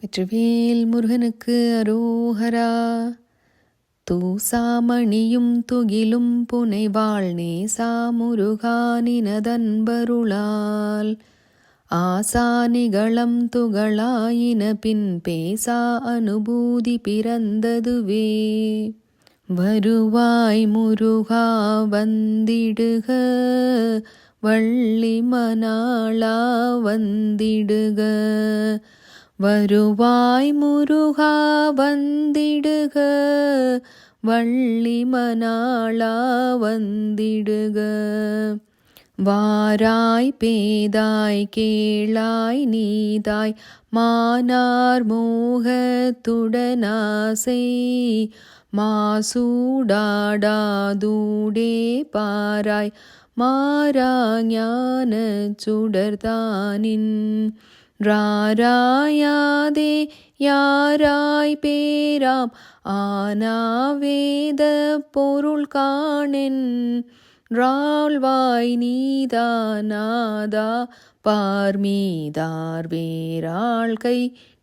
வெற்றிவேல் முருகனுக்கு அரோஹரா. தூசாமணியும் துகிலும் புனைவாள் நேசா முருகா நினதன்பருளால் ஆசானிகளம் துகளாயின பின் பேசா அனுபூதி பிறந்ததுவே. வருவாய் முருகா வந்திடுக, வள்ளி மணாளா வந்திடுக. வருவாய் முருகா வந்திடுக, வள்ளி மணாளா வந்திடுக. வாராய் பேதாய் கேளாய் நீதாய் மானார் மோகத்துடனாசை மாசூடாடாதூடே பாராய் மாறாஞான சுடர்தானின் ராராயாதே யாராய் பேராம் ஆனாவேத பொருள் காணென் ராழ்வாய் நீதானாதா பார்மீதார் வேராள்கை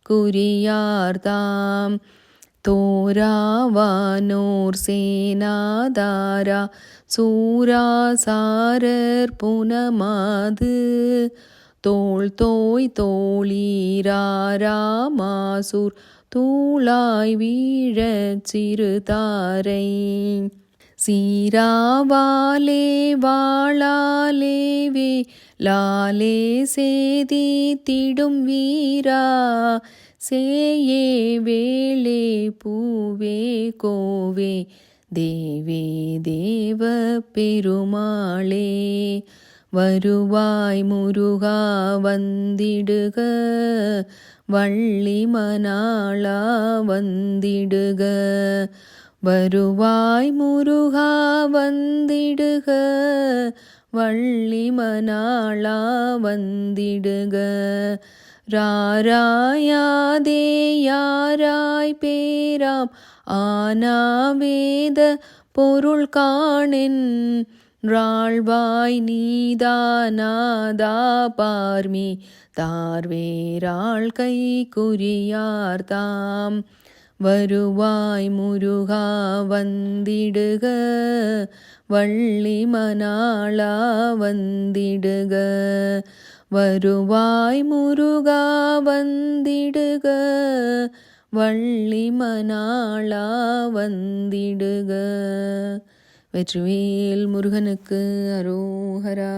குறியார்தாம் தோராவானோர் சேனாதாரா சூராசாரர் புனமாது தோள் தோய் தோளீராராமாசூர் தூளாய் வீழச் சிறுதாரை சீராவாலே வாளாலேவே லாலே சேதி திடும் வீரா சேயே வேளே பூவே கோவே தேவே தேவ பெருமாளே. வருவாய் முருகா வந்திடுக, வள்ளி மணாளா வந்திடுக. வருவாய் முருகா வந்திடுக, வள்ளி மணாளா வந்திடுக. ராராயாதே யாராய் பேராம் ஆனாவேத பொருள் காணென் ராழ்வாய் நீதானாதா பார்மி தார்வேராள்கை குறியார்தாம். வருவாய் முருகா வந்திடுக, வள்ளி மணாளா வந்திடுக. வருவாய் முருகா வந்திடுக, வள்ளி மணாளா வந்திடுக. வெற்றிவேல் முருகனுக்கு அரோஹரா.